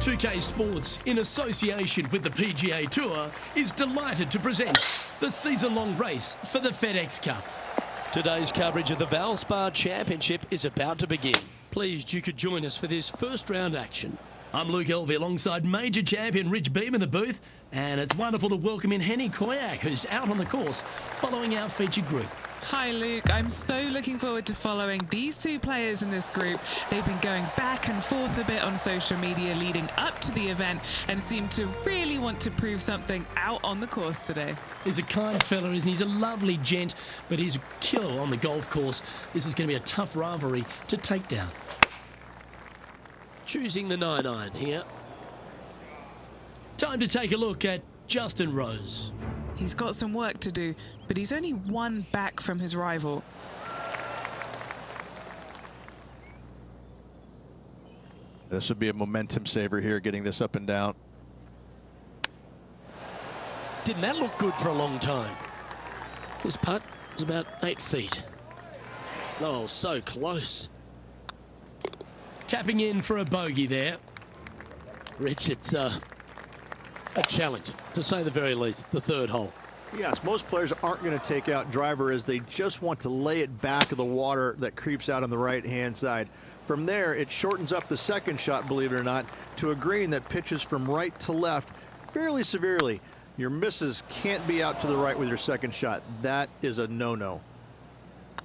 2K Sports, in association with the PGA Tour, is delighted to present the season-long race for the FedEx Cup. Today's coverage of the Valspar Championship is about to begin. Pleased you could join us for this first round action. I'm Luke Elvey alongside major champion Rich Beem in the booth, and it's wonderful to welcome in Henny Koyak, who's out on the course following our featured group. Hi Luke, I'm so looking forward to following these two players in this group. They've been going back and forth a bit on social media leading up to the event and seem to really want to prove something out on the course today. He's a kind fella, isn't he? He's a lovely gent, but he's a killer on the golf course. This is going to be a tough rivalry to take down. Choosing the 9-iron here. Time to take a look at Justin Rose. He's got some work to do, but he's only one back from his rival. This would be a momentum saver here, getting this up and down. Didn't that look good for a long time? This putt was about 8 feet. Oh, so close. Tapping in for a bogey there. Rich, it's a challenge, to say the very least, the third hole. Yes, most players aren't going to take out driver as they just want to lay it back of the water that creeps out on the right-hand side. From there, it shortens up the second shot, believe it or not, to a green that pitches from right to left fairly severely. Your misses can't be out to the right with your second shot. That is a no-no.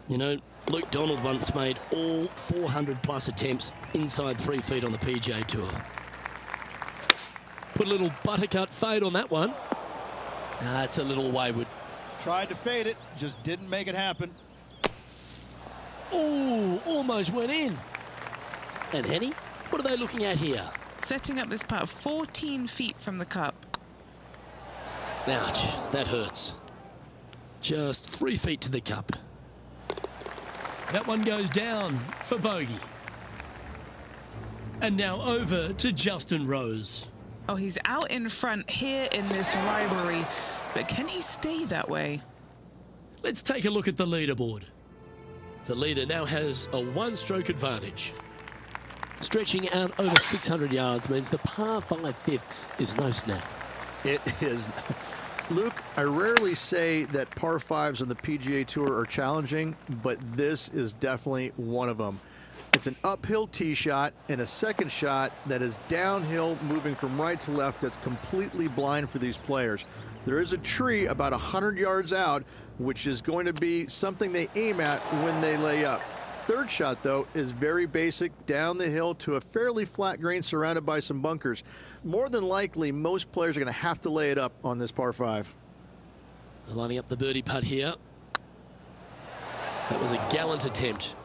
You know, Luke Donald once made all 400-plus attempts inside 3 feet on the PGA Tour. Put a little buttercut fade on that one. It's a little wayward. Tried to fade it, just didn't make it happen. Oh, almost went in. And Henny, what are they looking at here? Setting up this putt 14 feet from the cup. Ouch, that hurts. Just 3 feet to the cup. That one goes down for bogey. And now over to Justin Rose. Oh, he's out in front here in this rivalry, but can he stay that way? Let's take a look at the leaderboard. The leader now has a one-stroke advantage. Stretching out over 600 yards means the par 5 fifth is no snap. It is. Luke, I rarely say that par 5s on the PGA Tour are challenging, but this is definitely one of them. It's an uphill tee shot and a second shot that is downhill, moving from right to left, that's completely blind for these players. There is a tree about 100 yards out, which is going to be something they aim at when they lay up. Third shot, though, is very basic, down the hill to a fairly flat green surrounded by some bunkers. More than likely, most players are going to have to lay it up on this par 5. Lining up the birdie putt here. That was a gallant attempt.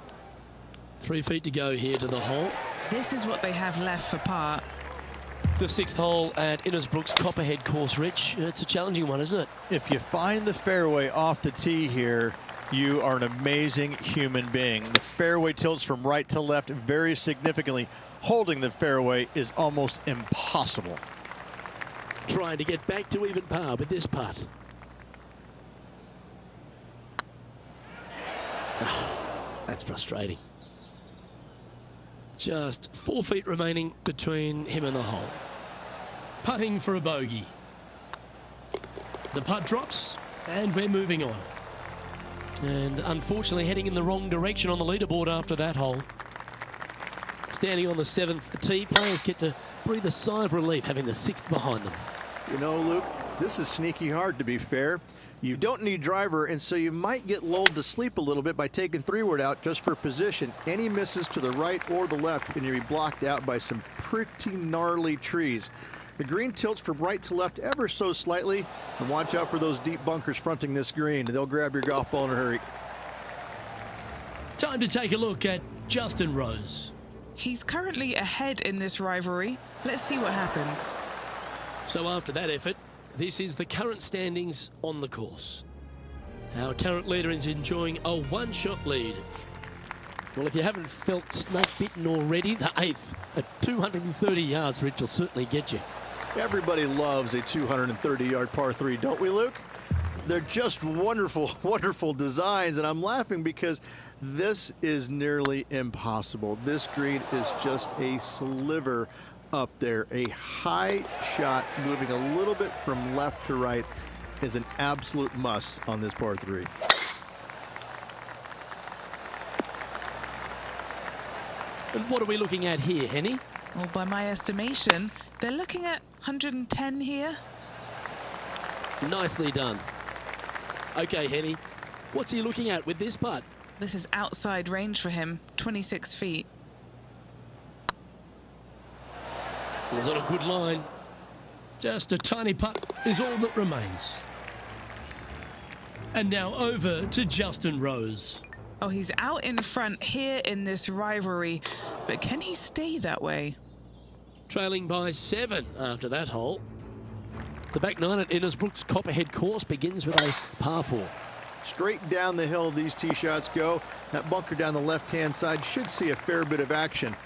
3 feet to go here to the hole. This is what they have left for par. The 6th hole at Innisbrook's Copperhead course, Rich. It's a challenging one, isn't it? If you find the fairway off the tee here, you are an amazing human being. The fairway tilts from right to left very significantly. Holding the fairway is almost impossible. Trying to get back to even par with this putt. That's frustrating. Just 4 feet remaining between him and the hole. Putting for a bogey. The putt drops, and we're moving on. And unfortunately heading in the wrong direction on the leaderboard after that hole. Standing on the 7th tee, players get to breathe a sigh of relief having the 6th behind them. You know, Luke, this is sneaky hard, to be fair. You don't need driver, and so you might get lulled to sleep a little bit by taking 3-wood out just for position. Any misses to the right or the left, and you'll be blocked out by some pretty gnarly trees. The green tilts from right to left ever so slightly, and watch out for those deep bunkers fronting this green. They'll grab your golf ball in a hurry. Time to take a look at Justin Rose. He's currently ahead in this rivalry. Let's see what happens. So after that effort, this is the current standings on the course. Our current leader is enjoying a one-shot lead. Well, if you haven't felt snake-bitten already, the 8th at 230 yards, Rich, will certainly get you. Everybody loves a 230-yard par 3, don't we, Luke? They're just wonderful, wonderful designs, and I'm laughing because this is nearly impossible. This green is just a sliver up there. A high shot moving a little bit from left to right is an absolute must on this par 3. And what are we looking at here, Henny? Well, by my estimation, they're looking at 110 here. Nicely done. Okay, Henny, what's he looking at with this putt? This is outside range for him, 26 feet. It was on a good line. Just a tiny putt is all that remains. And now over to Justin Rose. Oh, he's out in front here in this rivalry, but can he stay that way? Trailing by 7 after that hole. The back 9 at Innisbrook's Copperhead course begins with a par 4. Straight down the hill these tee shots go. That bunker down the left-hand side should see a fair bit of action.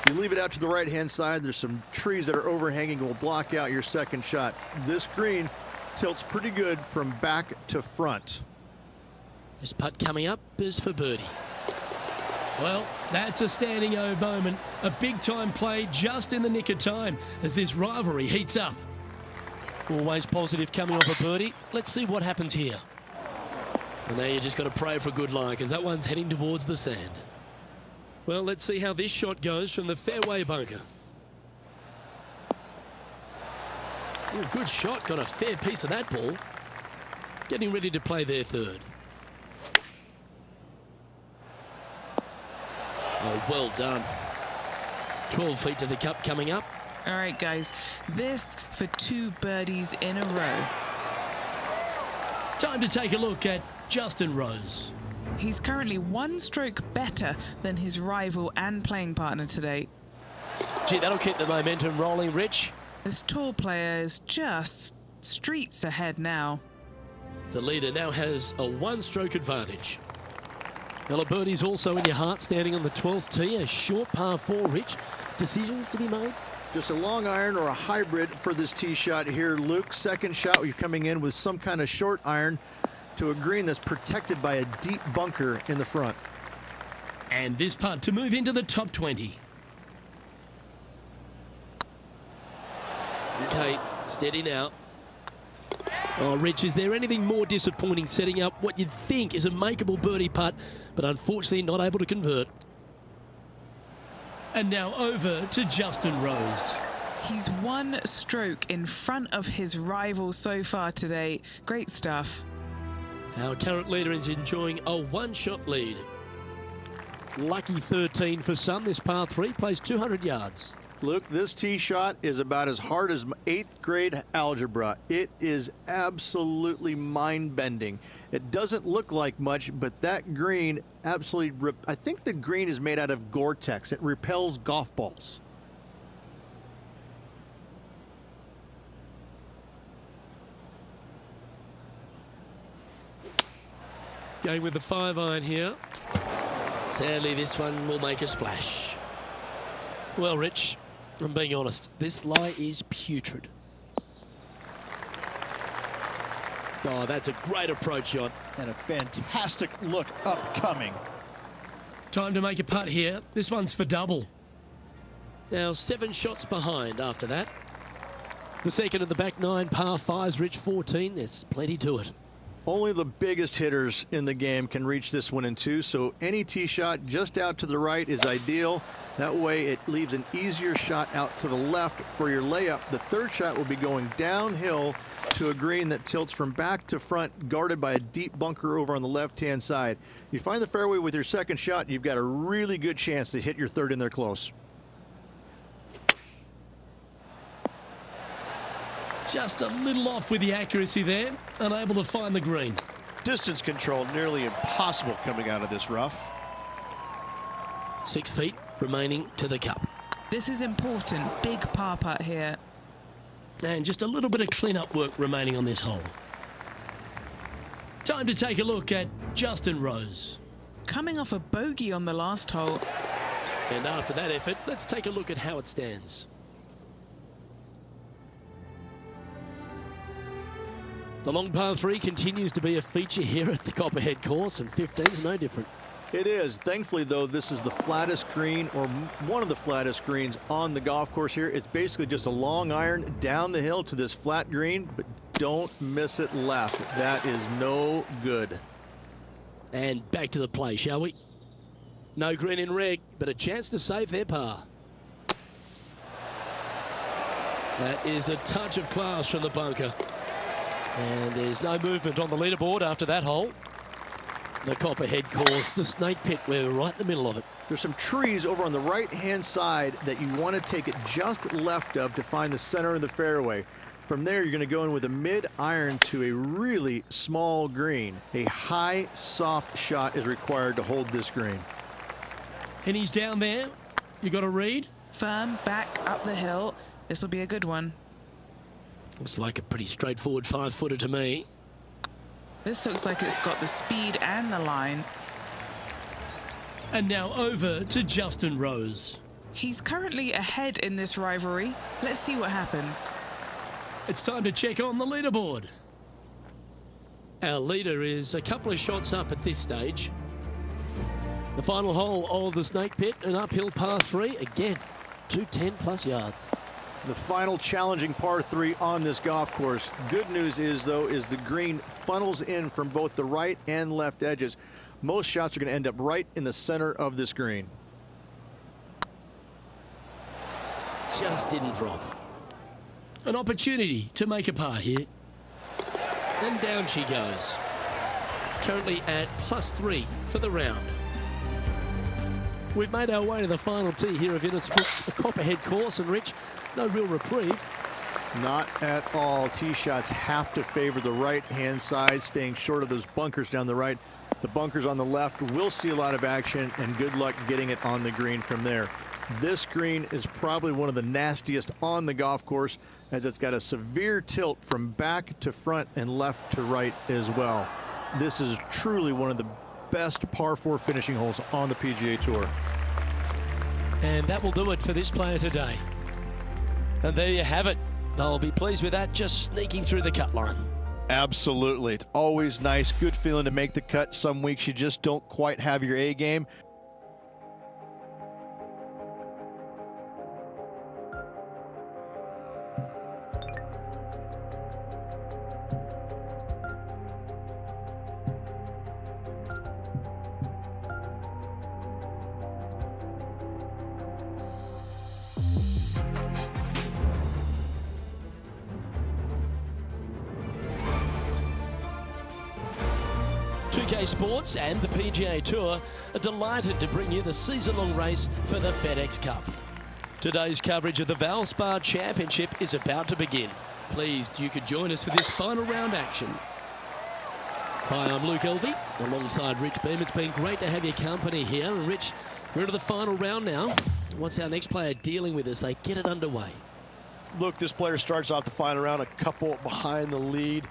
You leave it out to the right-hand side, there's some trees that are overhanging and will block out your second shot. This green tilts pretty good from back to front. This putt coming up is for birdie. Well, that's a standing O moment. A big-time play just in the nick of time as this rivalry heats up. Always positive coming off a birdie. Let's see what happens here. And now you just got to pray for a good lie because that one's heading towards the sand. Well, let's see how this shot goes from the fairway bunker. Ooh, good shot. Got a fair piece of that ball. Getting ready to play their third. Oh, well done. 12 feet to the cup coming up. All right, guys, this for 2 birdies in a row. Time to take a look at Justin Rose. He's currently 1 stroke better than his rival and playing partner today. Gee, that'll keep the momentum rolling, Rich. This tour player is just streets ahead now. The leader now has a 1-stroke advantage. Well, a birdie's also in your heart, standing on the 12th tee, a short par 4, Rich. Decisions to be made? Just a long iron or a hybrid for this tee shot here, Luke. Second shot, you're coming in with some kind of short iron to a green that's protected by a deep bunker in the front. And this putt to move into the top 20. Okay, steady now. Oh, Rich, is there anything more disappointing setting up what you'd think is a makeable birdie putt, but unfortunately not able to convert? And now over to Justin Rose. He's 1 stroke in front of his rival so far today. Great stuff. Our current leader is enjoying a 1-shot lead. Lucky 13 for some. This par 3 plays 200 yards. Luke, this tee shot is about as hard as 8th grade algebra. It is absolutely mind-bending. It doesn't look like much, but that green absolutely, I think the green is made out of Gore-Tex. It repels golf balls. Going with the 5-iron here. Sadly, this one will make a splash. Well, Rich, I'm being honest, this lie is putrid. Oh, that's a great approach shot. And a fantastic look upcoming. Time to make a putt here. This one's for double. Now 7 shots behind after that. The second of the back 9 par 5s, Rich 14. There's plenty to it. Only the biggest hitters in the game can reach this one in 2, so any tee shot just out to the right is ideal. That way it leaves an easier shot out to the left for your layup. The third shot will be going downhill to a green that tilts from back to front, guarded by a deep bunker over on the left-hand side. You find the fairway with your second shot, you've got a really good chance to hit your third in there close. Just a little off with the accuracy there, unable to find the green. Distance control nearly impossible coming out of this rough. 6 feet remaining to the cup. This is important. Big par putt here. And just a little bit of clean-up work remaining on this hole. Time to take a look at Justin Rose. Coming off a bogey on the last hole. And after that effort, let's take a look at how it stands. The long par 3 continues to be a feature here at the Copperhead course, and 15's no different. It is. Thankfully, though, this is the flattest green, or one of the flattest greens on the golf course here. It's basically just a long iron down the hill to this flat green, but don't miss it left. That is no good. And back to the play, shall we? No green in red, but a chance to save their par. That is a touch of class from the bunker. And there's no movement on the leaderboard after that hole. The Copperhead course, the Snake Pit, we're right in the middle of it. There's some trees over on the right-hand side that you want to take it just left of to find the center of the fairway. From there, you're going to go in with a mid-iron to a really small green. A high, soft shot is required to hold this green. And he's down there. You got a read? Firm, back up the hill. This will be a good one. Looks like a pretty straightforward 5-footer to me. This looks like it's got the speed and the line. And now over to Justin Rose. He's currently ahead in this rivalry. Let's see what happens. It's time to check on the leaderboard. Our leader is a couple of shots up at this stage. The final hole of the Snake Pit, an uphill par 3. Again, 210+ yards. The final challenging par 3 on this golf course. Good news is, though, is the green funnels in from both the right and left edges. Most shots are going to end up right in the center of this green. Just didn't drop. An opportunity to make a par here. And down she goes. Currently at +3 for the round. We've made our way to the final tee here of Innisbrook, the Copperhead course, and Rich, no real reprieve. Not at all. Tee shots have to favor the right-hand side, staying short of those bunkers down the right. The bunkers on the left will see a lot of action, and good luck getting it on the green from there. This green is probably one of the nastiest on the golf course, as it's got a severe tilt from back to front and left to right as well. This is truly one of the best par 4 finishing holes on the PGA Tour. And that will do it for this player today. And there you have it. They'll be pleased with that, just sneaking through the cut line. Absolutely. It's always nice, good feeling to make the cut. Some weeks you just don't quite have your A game. Sports and the PGA Tour are delighted to bring you the season-long race for the FedEx Cup. Today's coverage of the Valspar Championship is about to begin. Pleased you could join us for this final round action. Hi, I'm Luke Elvey, alongside Rich Beam. It's been great to have your company here. And Rich, we're into the final round now. What's our next player dealing with as they get it underway? Look, this player starts off the final round a couple behind the lead.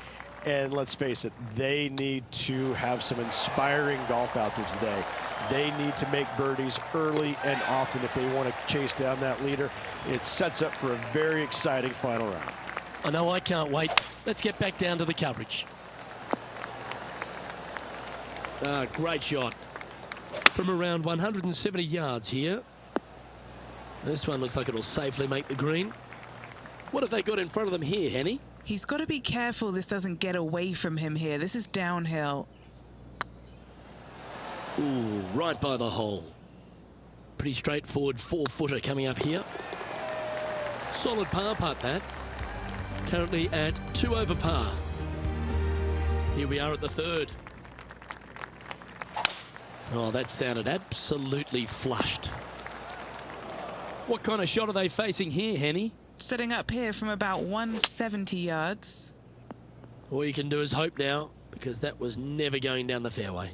And let's face it, they need to have some inspiring golf out there today. They need to make birdies early and often if they want to chase down that leader. It sets up for a very exciting final round. I know I can't wait. Let's get back down to the coverage. Great shot. From around 170 yards here. This one looks like it'll safely make the green. What have they got in front of them here, Henny? He's got to be careful this doesn't get away from him here. This is downhill. Ooh, right by the hole. Pretty straightforward 4-footer coming up here. Solid par putt that. Currently at 2 over par. Here we are at the third. Oh, that sounded absolutely flushed. What kind of shot are they facing here, Henny? Setting up here from about 170 yards. All you can do is hope now, because that was never going down the fairway.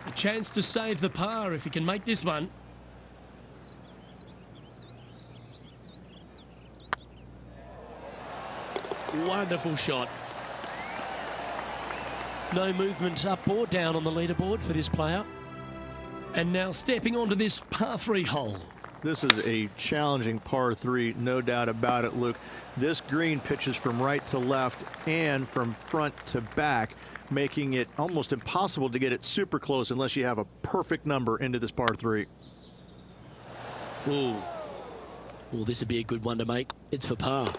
A chance to save the par if he can make this one. Wonderful shot. No movement up or down on the leaderboard for this player. And now stepping onto this par 3 hole. This is a challenging par 3, no doubt about it, Luke. This green pitches from right to left and from front to back, making it almost impossible to get it super close unless you have a perfect number into this par 3. Ooh. Well, this would be a good one to make. It's for par.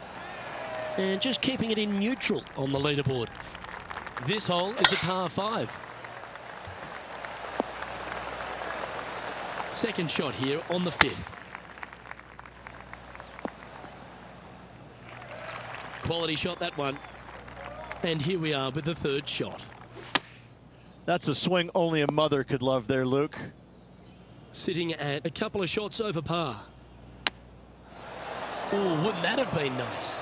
And just keeping it in neutral on the leaderboard. This hole is a par 5. Second shot here on the 5th. Quality shot, that one. And here we are with the third shot. That's a swing only a mother could love there, Luke. Sitting at a couple of shots over par. Oh, wouldn't that have been nice?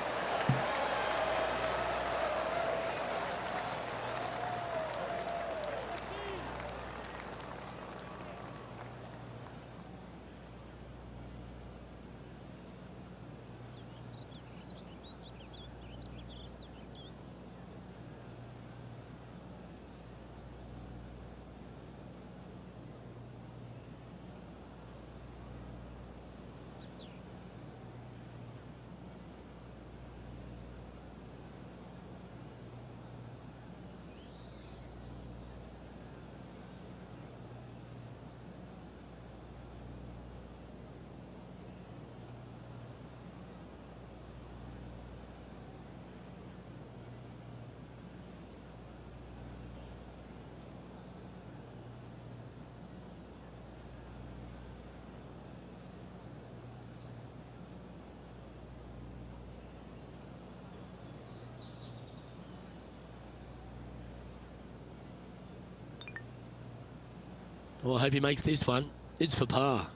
Well, I hope he makes this one. It's for par.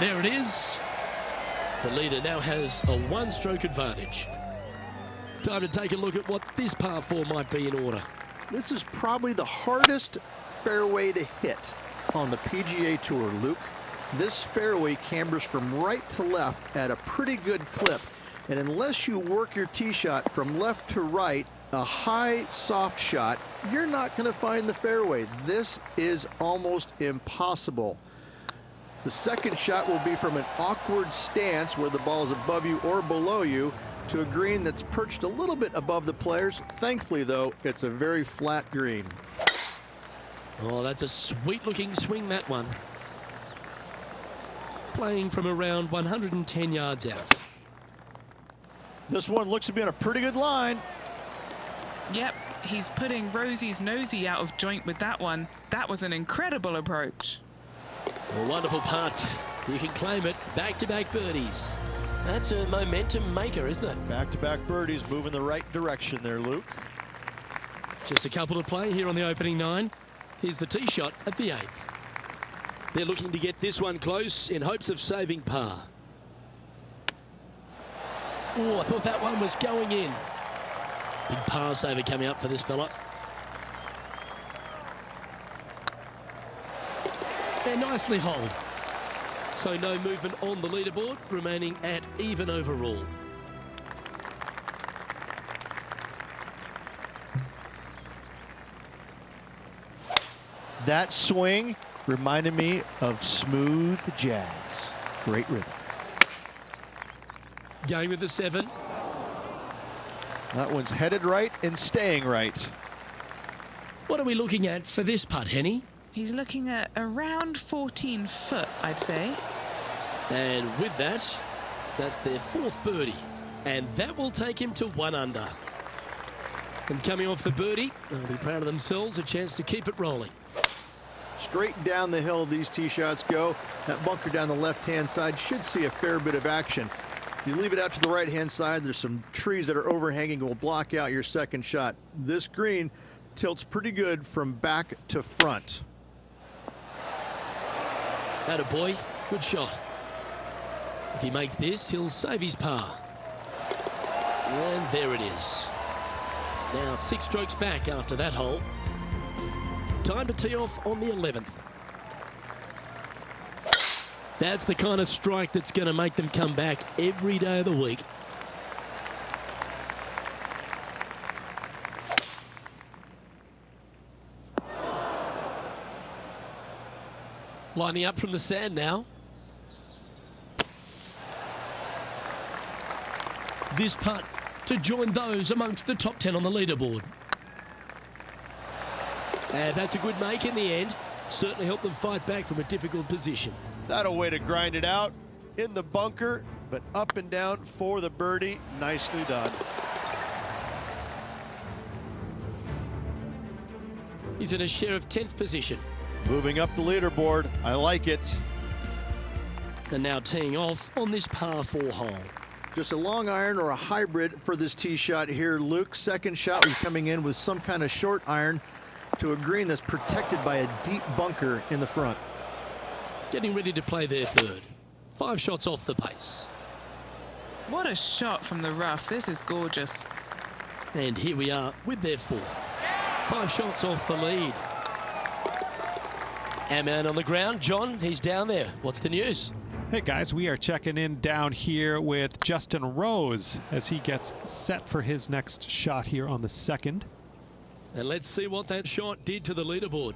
There it is. The leader now has a one-stroke advantage. Time to take a look at what this par 4 might be in order. This is probably the hardest fairway to hit on the PGA Tour, Luke. This fairway cambers from right to left at a pretty good clip. And unless you work your tee shot from left to right, a high soft shot, you're not going to find the fairway. This is almost impossible. The second shot will be from an awkward stance where the ball is above you or below you to a green that's perched a little bit above the players. Thankfully, though, it's a very flat green. Oh, that's a sweet-looking swing, that one. Playing from around 110 yards out. This one looks to be on a pretty good line. Yep, he's putting Rosie's nosy out of joint with that one. That was an incredible approach. A wonderful putt. You can claim it. Back-to-back birdies. That's a momentum maker, isn't it? Back-to-back birdies, moving the right direction there, Luke. Just a couple to play here on the opening 9. Here's the tee shot at the 8th. They're looking to get this one close in hopes of saving par. Oh, I thought that one was going in. Big par saver coming up for this fella. They're nicely holed. So no movement on the leaderboard, remaining at even overall. That swing reminded me of smooth jazz. Great rhythm. Going with the 7. That one's headed right and staying right. What are we looking at for this putt, Henny? He's looking at around 14 foot, I'd say. And with that, that's their 4th birdie. And that will take him to 1 under. And coming off the birdie, they'll be proud of themselves, a chance to keep it rolling. Straight down the hill these tee shots go. That bunker down the left-hand side should see a fair bit of action. If you leave it out to the right-hand side, there's some trees that are overhanging and will block out your second shot. This green tilts pretty good from back to front. Attaboy, good shot. If he makes this, he'll save his par. And there it is. Now 6 strokes back after that hole. Time to tee off on the 11th. That's the kind of strike that's going to make them come back every day of the week. Lining up from the sand now. This putt to join those amongst the top 10 on the leaderboard. And that's a good make in the end. Certainly helped them fight back from a difficult position. That a way to grind it out in the bunker, but up and down for the birdie. Nicely done. He's in a share of 10th position. Moving up the leaderboard. I like it. And now teeing off on this par 4 hole. Just a long iron or a hybrid for this tee shot here. Luke, second shot was coming in with some kind of short iron to a green that's protected by a deep bunker in the front. Getting ready to play their third. 5 shots off the pace. What a shot from the rough. This is gorgeous. And here we are with their fourth. 5 shots off the lead. Our man on the ground, John, he's down there. What's the news? Hey guys, we are checking in down here with Justin Rose as he gets set for his next shot here on the second. And let's see what that shot did to the leaderboard.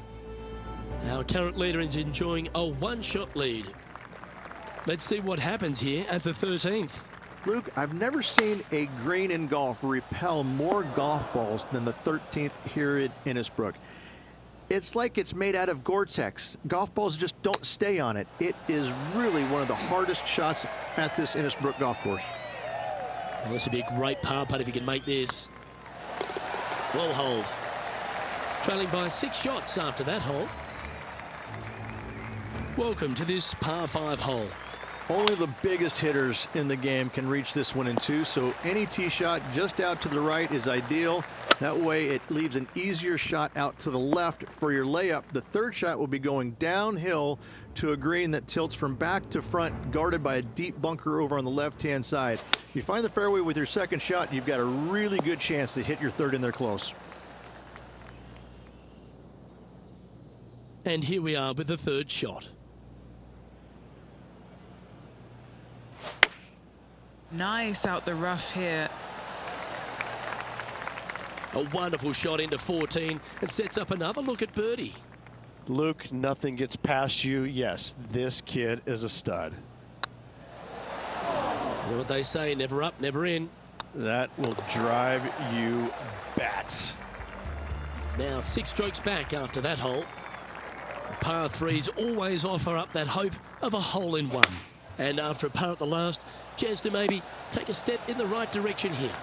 Our current leader is enjoying a 1-shot lead. Let's see what happens here at the 13th. Luke, I've never seen a green in golf repel more golf balls than the 13th here at Innisbrook. It's like it's made out of Gore-Tex. Golf balls just don't stay on it. It is really one of the hardest shots at this Innisbrook golf course. Well, this would be a great par putt if he can make this. Well holed. Trailing by 6 shots after that hole. Welcome to this par 5 hole. Only the biggest hitters in the game can reach this one in 2, so any tee shot just out to the right is ideal. That way it leaves an easier shot out to the left for your layup. The third shot will be going downhill to a green that tilts from back to front, guarded by a deep bunker over on the left-hand side. If you find the fairway with your second shot, you've got a really good chance to hit your third in there close. And here we are with the third shot. Nice out the rough here. A wonderful shot into 14 and sets up another look at birdie. Luke, nothing gets past you. Yes, this kid is a stud. You know what they say, never up, never in. That will drive you bats. Now 6 strokes back after that hole. Par 3s always offer up that hope of a hole in one. And after a par at the last, chance to maybe take a step in the right direction here.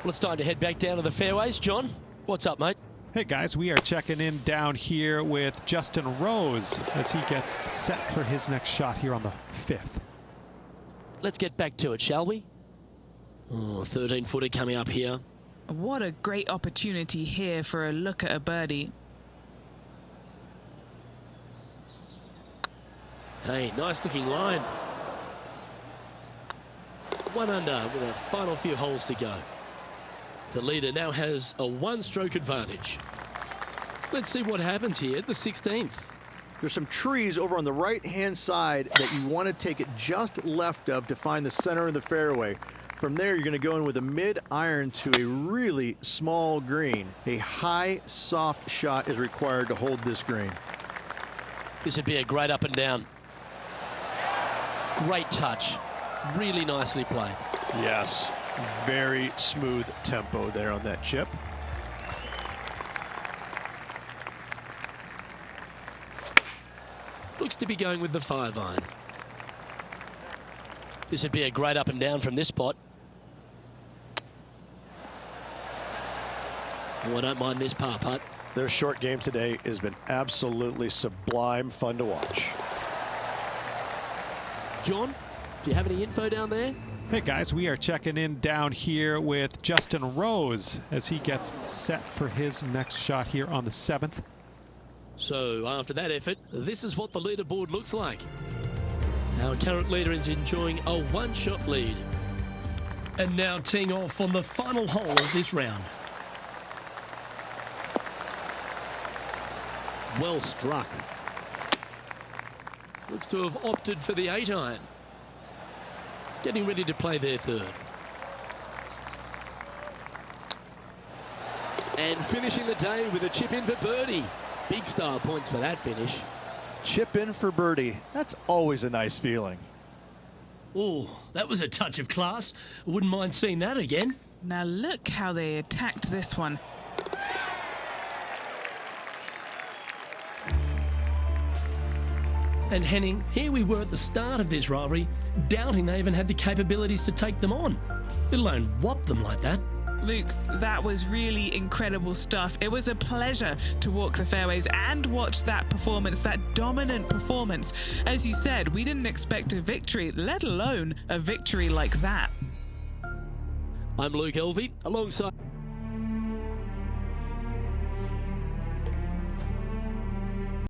Well, it's time to head back down to the fairways. John, what's up, mate? Hey guys, we are checking in down here with Justin Rose as he gets set for his next shot here on the 5th. Let's get back to it, shall we? Oh, 13-footer coming up here. What a great opportunity here for a look at a birdie. Hey, nice looking line. 1 under with a final few holes to go. The leader now has a 1-stroke advantage. Let's see what happens here at the 16th. There's some trees over on the right-hand side that you want to take it just left of to find the center of the fairway. From there, you're going to go in with a mid-iron to a really small green. A high, soft shot is required to hold this green. This would be a great up and down. Great touch. Really nicely played. Yes, very smooth tempo there on that chip. Looks to be going with the 5-iron. This would be a great up and down from this spot. Oh, I don't mind this par putt. Their short game today has been absolutely sublime fun to watch. John, do you have any info down there? Hey guys, we are checking in down here with Justin Rose as he gets set for his next shot here on the 7th. So after that effort, this is what the leaderboard looks like. Our current leader is enjoying a 1-shot lead. And now teeing off on the final hole of this round. Well struck. Looks to have opted for the 8-iron. Getting ready to play their third. And finishing the day with a chip in for birdie. Big style points for that finish. Chip in for birdie. That's always a nice feeling. Oh, that was a touch of class. Wouldn't mind seeing that again. Now look how they attacked this one. And Henning, here we were at the start of this rivalry, doubting they even had the capabilities to take them on, let alone whop them like that. Luke, that was really incredible stuff. It was a pleasure to walk the fairways and watch that performance, that dominant performance. As you said, we didn't expect a victory, let alone a victory like that. I'm Luke Elvey, alongside